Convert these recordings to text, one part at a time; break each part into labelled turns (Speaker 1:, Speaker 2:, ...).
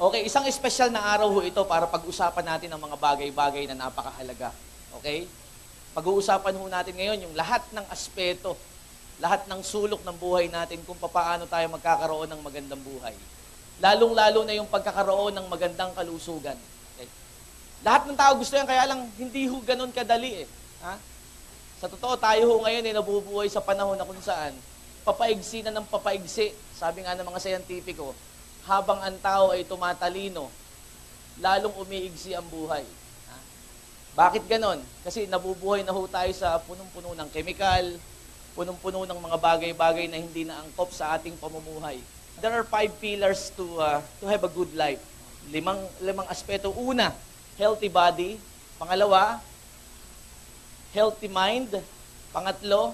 Speaker 1: Okay, isang espesyal na araw ho ito para pag-usapan natin ang mga bagay-bagay na napakahalaga. Okay? Pag-uusapan ho natin ngayon yung lahat ng aspeto, lahat ng sulok ng buhay natin kung paano tayo magkakaroon ng magandang buhay. Lalong-lalo na yung pagkakaroon ng magandang kalusugan. Okay? Lahat ng tao gusto yan, kaya lang hindi ho ganun kadali eh. Ha? Sa totoo, tayo ho ngayon ay nabubuhay sa panahon na kung saan papaigsi na ng papaigsi. Sabi nga ng mga scientifico, habang ang tao ay tumatalino, lalong umiigsi ang buhay. Ha? Bakit ganon? Kasi nabubuhay na ho tayo sa punong-puno ng kemikal, punong-puno ng mga bagay-bagay na hindi na angkop sa ating pamumuhay. There are 5 pillars to have a good life. Limang aspeto. Una, healthy body. Pangalawa, healthy mind. Pangatlo,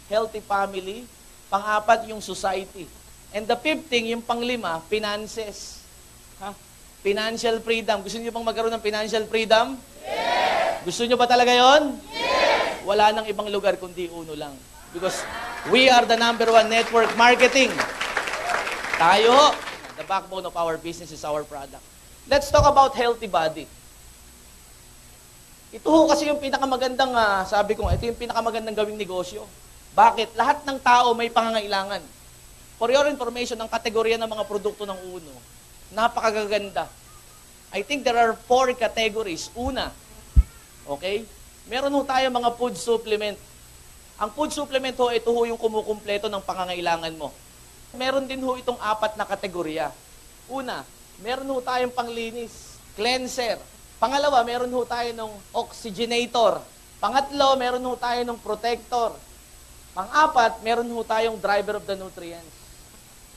Speaker 1: healthy family. Pang-apat, yung society. And the 5th thing, yung pang-5, finances. Ha? Financial freedom. Gusto niyo bang magkaroon ng financial freedom? Yes! Gusto niyo ba talaga yon? Yes! Wala nang ibang lugar kundi uno lang. Because we are the #1 network marketing. Tayo, the backbone of our business is our product. Let's talk about healthy body. Ito ho kasi yung pinakamagandang, sabi ko nga, ito yung pinakamagandang gawing negosyo. Bakit? Lahat ng tao may pangangailangan. For your information, ang kategorya ng mga produkto ng Uno, napakagaganda. I think there are 4 categories. Una, okay? Meron ho tayo mga food supplement. Ang food supplement ho, ito ho yung kumukumpleto ng pangangailangan mo. Meron din ho itong 4 na kategorya. Una, meron ho tayong panglinis, cleanser. Pangalawa, meron ho tayo ng oxygenator. Pangatlo, meron ho tayo ng protector. Pang-apat, meron ho tayong driver of the nutrients.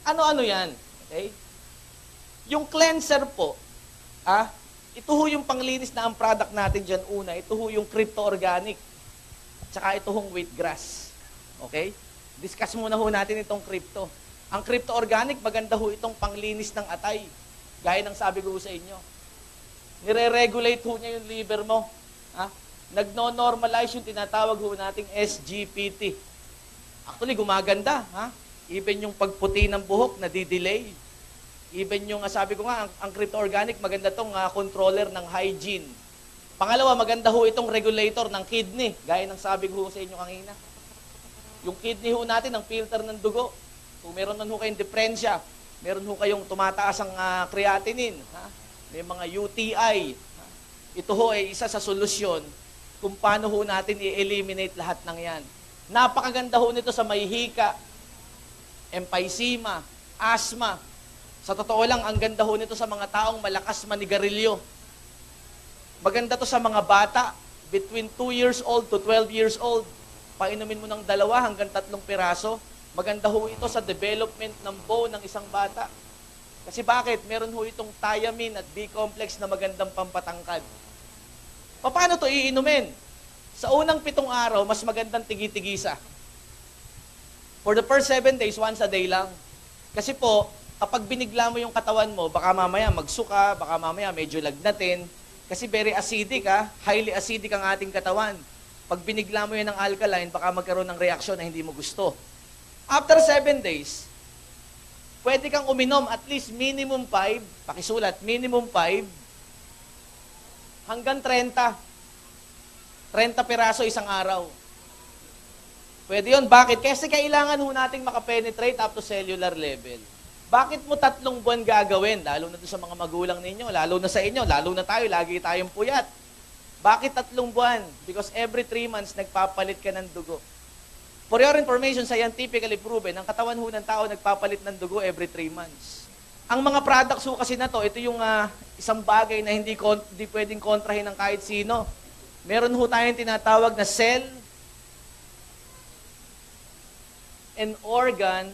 Speaker 1: Ano-ano yan? Okay? Yung cleanser po, ito ho yung panglinis na ang product natin dyan una. Ito ho yung crypto organic. Tsaka ito hong wheatgrass. Okay? Discuss muna ho natin itong crypto. Ang crypto organic, maganda ho itong panglinis ng atay. Gaya ng sabi ko sa inyo. Nire-regulate ho niya yung liver mo. Nagno-normalize yung tinatawag ho nating SGPT. Actually, gumaganda. Even yung pagputi ng buhok, nadidelay. Even yung, sabi ko nga, ang crypto organic, maganda tong controller ng hygiene. Pangalawa, maganda ho itong regulator ng kidney. Gaya ng sabi ko sa inyo kanina. Yung kidney ho natin, ang filter ng dugo. Kung meron man ho kayong depresya, meron ho kayong tumataas ang creatinine, may mga UTI. Ito ho ay isa sa solusyon kung paano ho natin i-eliminate lahat ng yan. Napakaganda ho nito sa may hika, emphysema, asthma. Sa totoo lang, ang ganda ho nito sa mga taong malakas manigarilyo. Maganda to sa mga bata, between 2 years old to 12 years old. Painumin mo ng 2 hanggang 3 piraso. Maganda ho ito sa development ng bone ng isang bata. Kasi bakit? Meron ho itong thiamine at B-complex na magandang pampatangkad. Paano to iinumin? Sa unang 7 araw, mas magandang tigi-tigisa. For the first 7 days, once a day lang. Kasi po, kapag binigla mo yung katawan mo, baka mamaya magsuka, baka mamaya medyo lagnatin. Kasi very acidic, highly acidic ang ating katawan. Pag binigla mo yan ng alkaline, baka magkaroon ng reaksyon na hindi mo gusto. After 7 days, pwede kang uminom at least minimum 5, pakisulat, minimum 5, hanggang 30. 30 piraso isang araw. Pwede yun. Bakit? Kasi kailangan ho nating makapenetrate up to cellular level. Bakit mo 3 buwan gagawin? Lalo na doon sa mga magulang ninyo, lalo na sa inyo, lalo na tayo, lagi tayong puyat. Bakit 3 buwan? Because every 3 months, nagpapalit ka ng dugo. For your information, scientifically proven, ang katawan ho ng tao nagpapalit ng dugo every 3 months. Ang mga products ho kasi na to, ito yung isang bagay na hindi pwedeng kontrahin ng kahit sino. Meron ho tayong tinatawag na cell and organ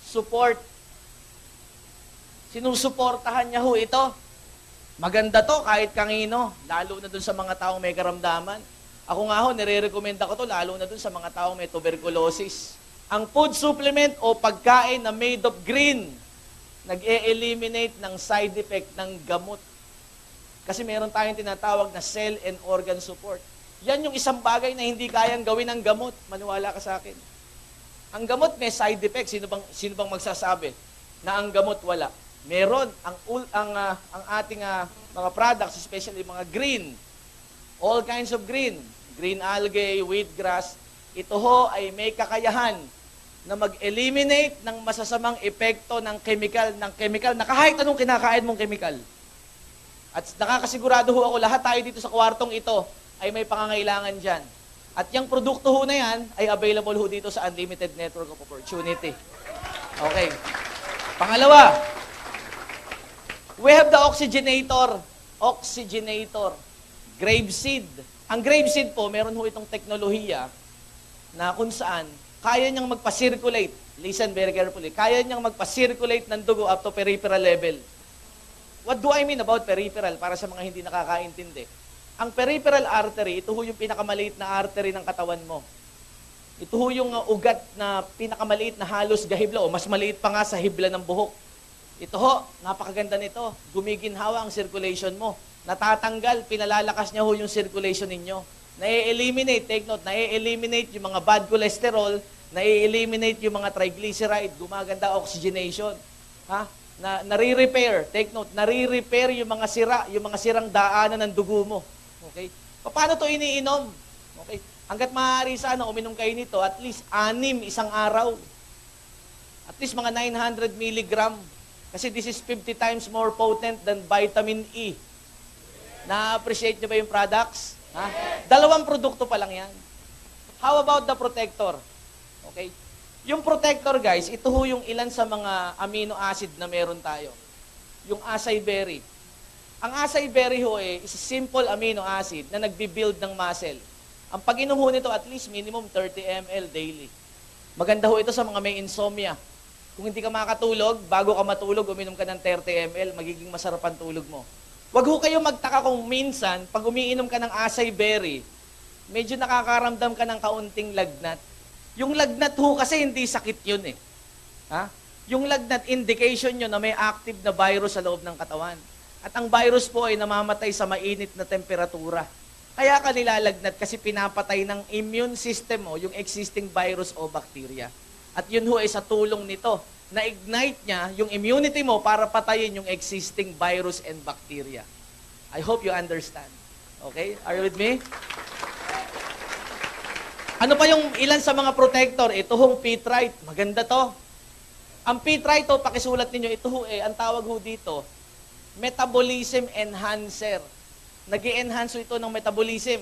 Speaker 1: support. Sinusuportahan niya ho ito. Maganda to kahit kanino, lalo na dun sa mga taong may karamdaman. Ako nga ho, nire-recommenda ko to lalo na dun sa mga taong may tuberculosis. Ang food supplement o pagkain na made of green, nag-e-eliminate ng side effect ng gamot. Kasi meron tayong tinatawag na cell and organ support. Yan yung isang bagay na hindi kayang gawin ng gamot. Maniwala ka sa akin. Ang gamot may side effect. Sino bang magsasabi na ang gamot wala? Meron ang ating mga products, especially mga green, all kinds of green algae, wheatgrass, ito ho ay may kakayahan na mag-eliminate ng masasamang epekto ng chemical na kahit anong kinakain mong chemical. At nakakasigurado ho ako, lahat tayo dito sa kwartong ito ay may pangangailangan dyan. At yung produkto ho na yan ay available ho dito sa Unlimited Network of Opportunity. Okay. Pangalawa, we have the oxygenator. Grapeseed. Ang grapeseed po, meron ho itong teknolohiya na kung saan kaya niyang magpa-circulate. Listen very carefully. Kaya niyang magpa-circulate ng dugo up to peripheral level. What do I mean about peripheral? Para sa mga hindi nakakaintindi. Ang peripheral artery, ito ho yung pinakamaliit na artery ng katawan mo. Ito ho yung ugat na pinakamaliit na halos gahibla o mas maliit pa nga sa hibla ng buhok. Ito ho, napakaganda nito. Gumiginhawa ang circulation mo. Natatanggal, pinalalakas niya ho yung circulation ninyo. Na-eliminate, take note, na-eliminate yung mga bad cholesterol, na-eliminate yung mga triglyceride, gumaganda oxygenation. Ha? Nare-repair, take note, nare-repair yung mga sira, yung mga sirang daanan ng dugo mo. Okay? Paano to iniinom? Okay? Hanggat maaari sana uminom kayo nito, at least 6 isang araw. At least mga 900 milligram. Kasi this is 50 times more potent than vitamin E. Na-appreciate nyo ba yung products? Ha? 2 produkto pa lang yan. How about the protector? Okay? Yung protector, guys, ito ho yung ilan sa mga amino acid na meron tayo. Yung acai berry. Ang acai berry ho is a simple amino acid na nagbi-build ng muscle. Ang pag-inom ho nito at least minimum 30 ml daily. Maganda ho ito sa mga may insomnia. Kung hindi ka makatulog, bago ka matulog, uminom ka ng 30 ml, magiging masarap ang tulog mo. Huwag ho kayo magtaka kung minsan, pag umiinom ka ng acai berry, medyo nakakaramdam ka ng kaunting lagnat. Yung lagnat ho kasi hindi sakit yun eh. Ha? Yung lagnat, indication yun na may active na virus sa loob ng katawan. At ang virus po ay namamatay sa mainit na temperatura. Kaya ka nilalagnat kasi pinapatay ng immune system mo yung existing virus o bacteria. At yun ho ay sa tulong nito. Na-ignite niya yung immunity mo para patayin yung existing virus and bacteria. I hope you understand. Okay? Are you with me? Ano pa yung ilan sa mga protector? Ito hong Pitrite. Maganda to. Ang Pitrite to, pakisulat ninyo, ito ho ang tawag ho dito, metabolism enhancer. Nag-i-enhance ito ng metabolism.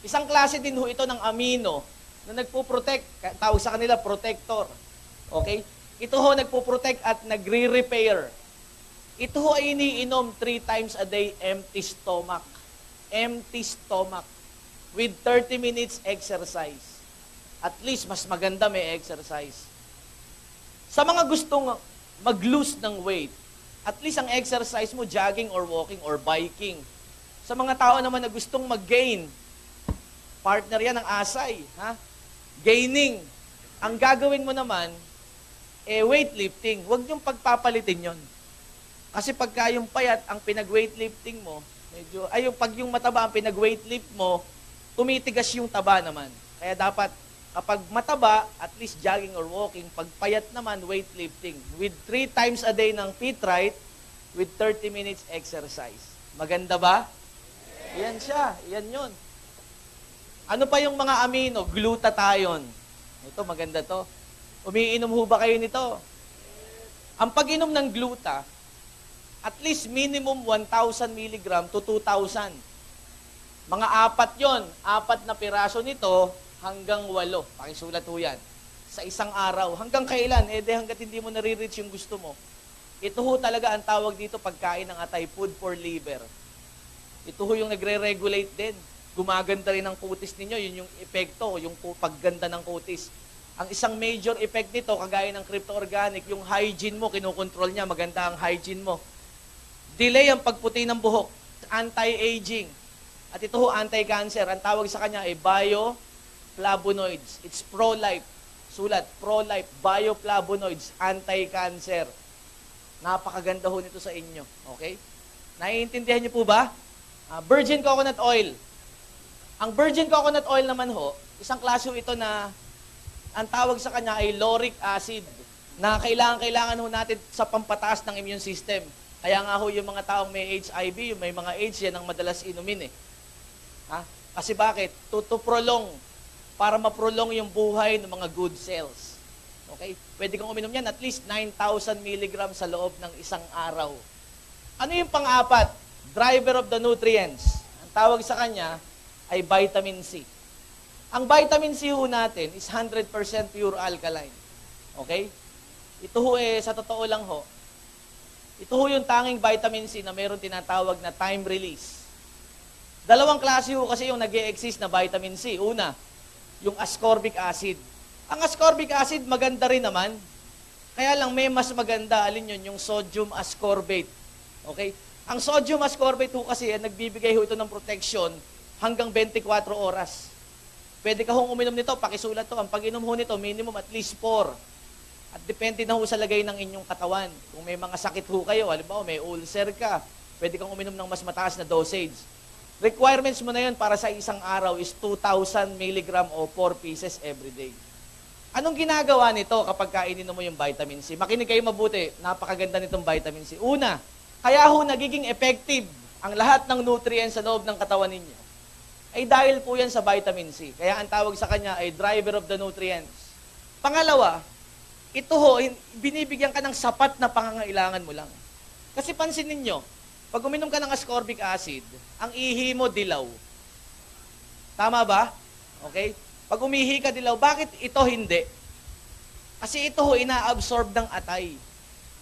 Speaker 1: Isang klase din ho ito ng amino na nagpo-protect. Tawag sa kanila, protector. Okay? Ito ho nagpo-protect at nagre-repair. Ito ho ay iniinom 3 times a day, empty stomach. Empty stomach. With 30 minutes exercise. At least, mas maganda may exercise. Sa mga gustong mag-lose ng weight, at least ang exercise mo, jogging or walking or biking. Sa mga tao naman na gustong mag-gain, partner yan ng asay. Ha? Gaining. Ang gagawin mo naman, weightlifting. Huwag niyong pagpapalitin yon. Kasi pagka yung payat, ang pinag-weightlifting mo, pag yung mataba ang pinag-weightlift mo, tumitigas yung taba naman. Kaya dapat, kapag mataba, at least jogging or walking. Pag payat naman, weightlifting. With 3 times a day ng Pitrite, with 30 minutes exercise. Maganda ba? Yan siya. Yan yun. Ano pa yung mga amino? Glutathione. Ito, maganda to. Umiinom ho ba kayo nito? Ang pag-inom ng gluta, at least minimum 1,000 mg to 2,000. Mga 4 yon, 4 na piraso nito hanggang 8. Pakisulat ho yan. Sa isang araw. Hanggang kailan? Hanggat hindi mo nare-reach yung gusto mo. Ito ho talaga ang tawag dito pagkain ng atay, food for liver. Ito ho yung nagre-regulate din. Gumaganda rin ang kutis ninyo. Yun yung epekto, yung pagganda ng kutis. Ang isang major effect nito, kagaya ng crypto-organic, yung hygiene mo, kinukontrol niya, maganda ang hygiene mo. Delay ang pagputi ng buhok, anti-aging. At ito ho, anti-cancer. Ang tawag sa kanya ay bioflavonoids. It's pro-life. Sulat, pro-life, bioflavonoids, anti-cancer. Napakaganda ho nito sa inyo. Okay? Naiintindihan niyo po ba? Virgin coconut oil. Ang virgin coconut oil naman ho, isang klase ho ito na ang tawag sa kanya ay lauric acid. na kailangan ho natin sa pampataas ng immune system. Kaya nga ho yung mga taong may HIV, yung may mga AIDS, yan ang madalas inumin eh. Ha? Kasi bakit? To prolong, para ma-prolong yung buhay ng mga good cells. Okay? Pwede kang uminom yan at least 9,000 milligrams sa loob ng isang araw. Ano yung pang-apat? Driver of the nutrients. Ang tawag sa kanya ay vitamin C. Ang vitamin C ho natin is 100% pure alkaline. Okay? Ito ho sa totoo lang ho, ito ho yung tanging vitamin C na meron tinatawag na time release. Dalawang klase ho kasi yung nag-e-exist na vitamin C. Una, yung ascorbic acid. Ang ascorbic acid maganda rin naman. Kaya lang may mas maganda, alin yun, yung sodium ascorbate. Okay? Ang sodium ascorbate ho kasi, nagbibigay ho ito ng protection hanggang 24 oras. Pwede ka hong uminom nito, pakisulat to. Ang pag-inom ho nito, minimum at least 4. At depende na ho sa lagay ng inyong katawan. Kung may mga sakit ho kayo, halimbawa may ulcer ka, pwede kang uminom ng mas mataas na dosage. Requirements mo na yun para sa isang araw is 2,000 milligram o 4 pieces every day. Anong ginagawa nito kapag kainin mo yung vitamin C? Makinig kayo mabuti, napakaganda nitong vitamin C. Una, kaya ho nagiging effective ang lahat ng nutrients sa loob ng katawan ninyo ay dahil po yan sa vitamin C. Kaya ang tawag sa kanya ay driver of the nutrients. Pangalawa, ito ho, binibigyan ka ng sapat na pangangailangan mo lang. Kasi pansinin ninyo, pag uminom ka ng ascorbic acid, ang ihi mo dilaw. Tama ba? Okay? Pag umihi ka dilaw, bakit ito hindi? Kasi ito ho, ina-absorb ng atay.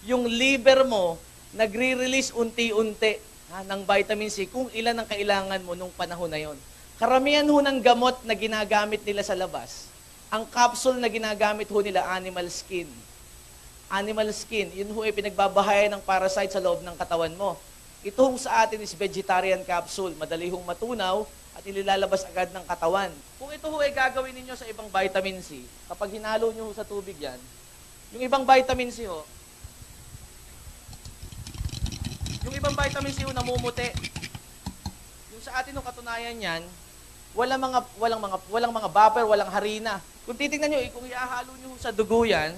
Speaker 1: Yung liver mo, nagre-release unti-unti ng vitamin C kung ilan ang kailangan mo nung panahon na yon. Karamihan ho ng gamot na ginagamit nila sa labas, ang capsule na ginagamit ho nila, animal skin. Animal skin, yun ho ay pinagbabahayan ng parasite sa loob ng katawan mo. Ito hong sa atin is vegetarian capsule, madali hong matunaw at ililalabas agad ng katawan. Kung ito ho ay gagawin ninyo sa ibang vitamin C, kapag hinalo nyo ho sa tubig yan, yung ibang vitamin C ho, namumuti. Yung sa atin ho katunayan yan, walang mga vapor, walang harina. Kung titingnan nyo, kung ihahalo nyo sa dugo yan,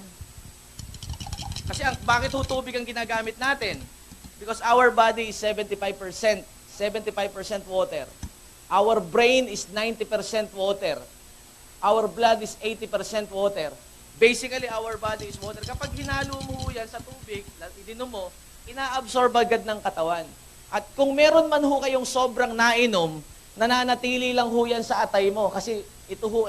Speaker 1: kasi bakit ho tubig ang ginagamit natin? Because our body is 75% water. Our brain is 90% water. Our blood is 80% water. Basically, our body is water. Kapag hinalo mo yan sa tubig, idinom mo, ina-absorb agad ng katawan. At kung meron man ho kayong sobrang nainom, nananatili lang ho yan sa atay mo. Kasi ito ho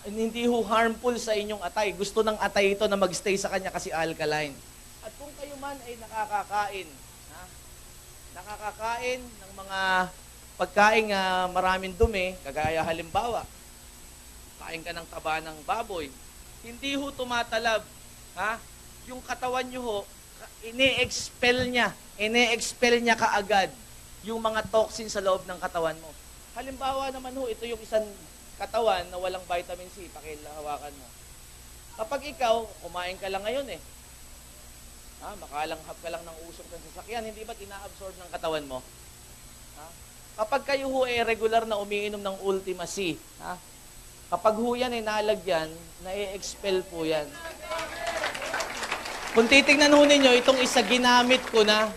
Speaker 1: hindi ho harmful sa inyong atay. Gusto ng atay ito na magstay sa kanya kasi alkaline. At kung kayo man ay nakakakain ng mga pagkain maraming dumi, kagaya halimbawa, kain ka ng taba ng baboy, hindi ho tumatalab, yung katawan nyo ho, ine-expel niya kaagad yung mga toxin sa loob ng katawan mo. Halimbawa naman ho, ito yung isang katawan na walang vitamin C, pakihawakan mo. Kapag ikaw, kumain ka lang ngayon makalanghap ka lang ng usok ng sasakyan, hindi ba't ina-absorb ng katawan mo? Kapag kayo ho regular na umiinom ng Ultima C, kapag ho yan ay nalagyan, na-expel po yan. Kung titignan ho ninyo, itong isa ginamit ko na,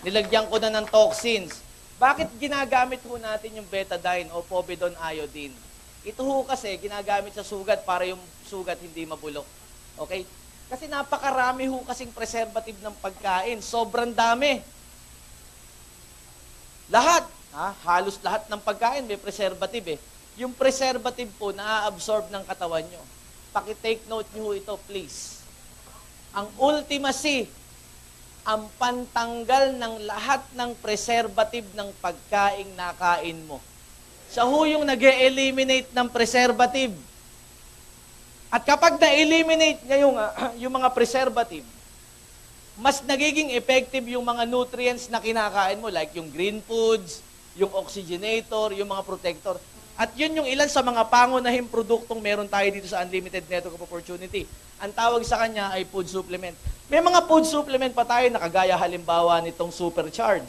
Speaker 1: nilagyan ko na ng toxins. Bakit ginagamit ho natin yung betadine o povidone iodine? Ito ho kasi ginagamit sa sugat para yung sugat hindi mabulok. Okay? Kasi napakarami ho kasing preservative ng pagkain. Sobrang dami. Lahat. Halos lahat ng pagkain may preservative Yung preservative po na-absorb ng katawan nyo. Paki-take note nyo ito, please. Ang Ultima C, ang pantanggal ng lahat ng preservative ng pagkaing nakain mo. Siya ho yung nag-eliminate ng preservative. At kapag na-eliminate niya yung mga preservative, mas nagiging effective yung mga nutrients na kinakain mo, like yung green foods, yung oxygenator, yung mga protector. At yun yung ilan sa mga pangunahing produktong meron tayo dito sa Unlimited Network of Opportunity. Ang tawag sa kanya ay food supplement. May mga food supplement pa tayo na kagaya halimbawa nitong Supercharge.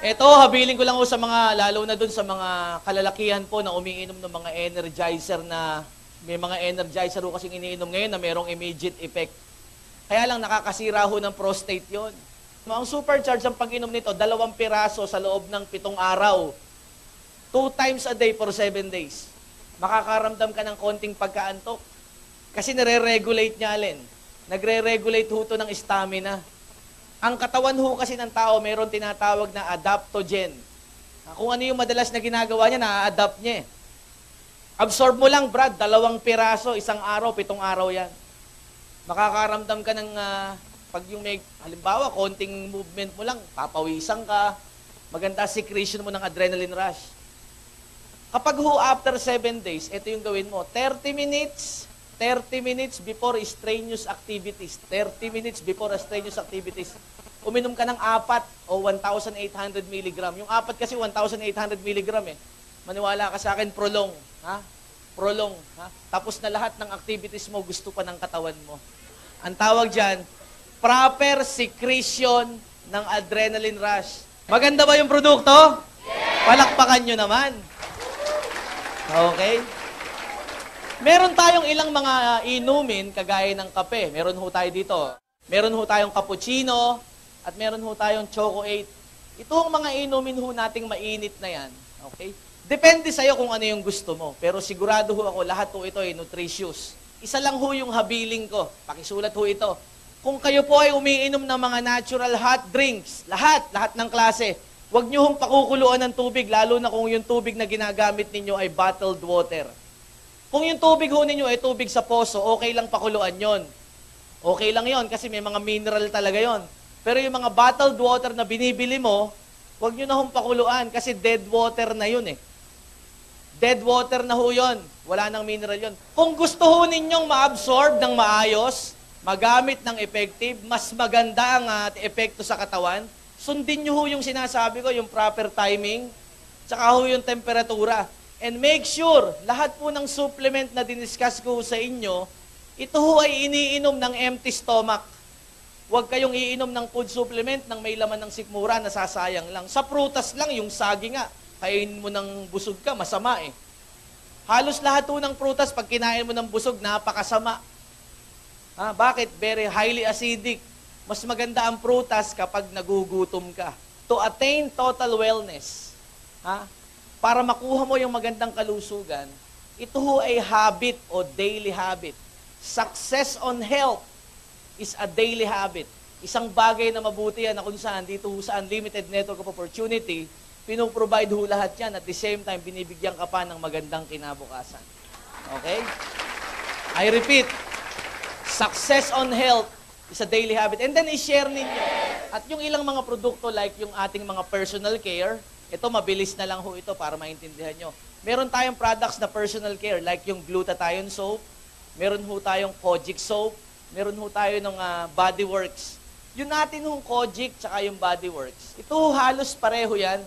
Speaker 1: Ito, habiling ko lang sa mga, lalo na dun sa mga kalalakihan po na umiinom ng mga energizer na May mga energizer ho kasing iniinom ngayon na merong immediate effect. Kaya lang nakakasira ho ng prostate yon. Ang supercharge ang pag-inom nito, 2 piraso sa loob ng 7 araw. 2 times a day for 7 days. Makakaramdam ka ng konting pagkaantok. Kasi nire-regulate niya, Alin. Nagre-regulate ho to ng stamina. Ang katawan ho kasi ng tao, mayroon tinatawag na adaptogen. Kung ano yung madalas na ginagawa niya, na-adapt niya. Absorb mo lang, Brad, 2 piraso, 1 araw, 7 araw yan. Makakaramdam ka ng, pag yung may, halimbawa, konting movement mo lang, papawisan ka, maganda secretion mo ng adrenaline rush. Kapag ho, after 7 days, ito yung gawin mo, 30 minutes before strenuous activities. 30 minutes before strenuous activities. Uminom ka ng 4 o 1,800 milligram. Yung 4 kasi 1,800 milligram eh. Maniwala ka sa akin, prolong. Ha? Prolong. Ha? Tapos na lahat ng activities mo, gusto pa ng katawan mo. Ang tawag dyan, proper secretion ng adrenaline rush. Maganda ba yung produkto? Yes! Palakpakan nyo naman. Okay? Meron tayong ilang mga inumin kagaya ng kape. Meron ho tayo dito. Meron ho tayong cappuccino at meron ho tayong Choco 8. Ito ang mga inumin ho nating mainit na yan. Okay? Depende sa'yo kung ano yung gusto mo. Pero sigurado ho ako, lahat ho ito ay nutritious. Isa lang ho yung habiling ko. Pakisulat ho ito. Kung kayo po ay umiinom ng mga natural hot drinks, lahat ng klase, huwag nyo hong pakukuluan ng tubig, lalo na kung yung tubig na ginagamit ninyo ay bottled water. Kung yung tubig ho ninyo ay tubig sa poso, okay lang pakuluan yon. Okay lang yon kasi may mga mineral talaga yon. Pero yung mga bottled water na binibili mo, huwag nyo na hong pakuluan kasi dead water na yun eh. Dead water na ho yun. Wala nang mineral yun. Kung gusto ho ninyong ma-absorb ng maayos, magamit ng effective, mas maganda ang epekto sa katawan, sundin nyo ho yung sinasabi ko, yung proper timing, tsaka ho yung temperatura. And make sure, lahat po ng supplement na diniscuss ko sa inyo, ito ho ay iniinom ng empty stomach. Huwag kayong iinom ng food supplement ng may laman ng sikmura, nasasayang lang. Sa prutas lang, yung sagi nga, kainin mo ng busog ka, masama eh. Halos lahat po ng prutas, pag kinain mo ng busog, napakasama. Bakit? Very highly acidic. Mas maganda ang prutas kapag nagugutom ka. To attain total wellness, para makuha mo yung magandang kalusugan, ito ho ay habit o daily habit. Success on health is a daily habit. Isang bagay na mabuti yan na kung saan, dito ho sa Unlimited Network of Opportunity, pinuprovide ho lahat yan. At the same time, binibigyan ka pa ng magandang kinabukasan. Okay? I repeat, success on health is a daily habit. And then, i-share ninyo. At yung ilang mga produkto like yung ating mga personal care, ito, mabilis na lang ho ito para maintindihan nyo. Meron tayong products na personal care like yung glutathione soap, meron ho tayong Kojic soap, meron ho tayo ng Body Works. Yung natin hong Kojic tsaka yung Body Works, ito halos pareho yan.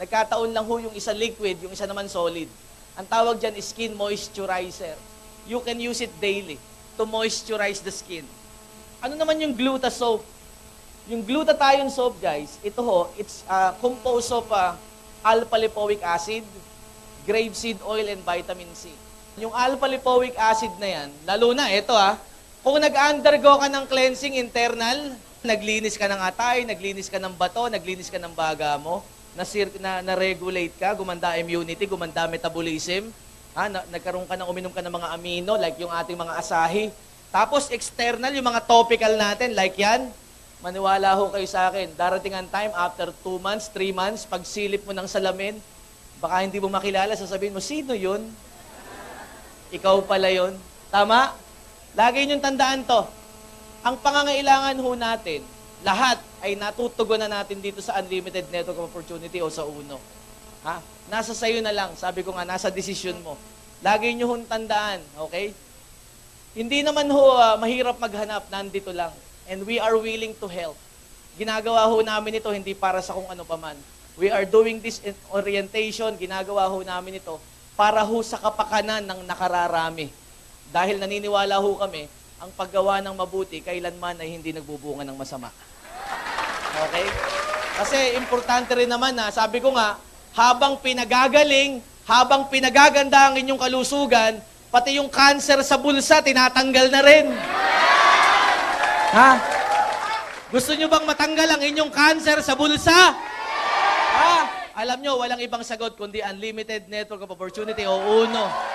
Speaker 1: Nagkataon lang ho yung isa liquid, yung isa naman solid. Ang tawag dyan is skin moisturizer. You can use it daily to moisturize the skin. Ano naman yung Gluta soap? Yung glutathione soap, guys, ito ho, it's composed of alpha-lipoic acid, grapeseed oil, and vitamin C. Yung alpha-lipoic acid na yan, lalo na, ito kung nag-undergo ka ng cleansing internal, naglinis ka ng atay, naglinis ka ng bato, naglinis ka ng baga mo, na-regulate ka, gumanda immunity, gumanda metabolism, nagkaroon ka ng uminom ka ng mga amino, like yung ating mga asahi. Tapos external, yung mga topical natin, like yan, maniwala ho kayo sa akin, darating ang time, after 2 months, 3 months, pag silip mo ng salamin, baka hindi mo makilala, sasabihin mo, sino yun? Ikaw pala yun. Tama? Lagi niyong tandaan to. Ang pangangailangan ho natin, lahat ay natutugon na natin dito sa Unlimited Network of Opportunity o sa UNO. Nasa sayo na lang. Sabi ko nga, nasa desisyon mo. Lagi niyo hong tandaan, okay? Hindi naman ho mahirap maghanap, nandito lang. And we are willing to help. Ginagawa ho namin ito hindi para sa kung ano paman. We are doing this in orientation, ginagawa ho namin ito para ho sa kapakanan ng nakararami. Dahil naniniwala ho kami, ang paggawa ng mabuti, kailanman ay hindi nagbubunga ng masama. Okay? Kasi importante rin naman sabi ko nga, habang pinagagaling, habang pinagaganda ang inyong kalusugan, Pati yung cancer sa bulsa, tinatanggal na rin. Ha? Gusto nyo bang matanggal ang inyong cancer sa bulsa? Ha? Alam nyo, walang ibang sagot kundi unlimited network of opportunity o UNO.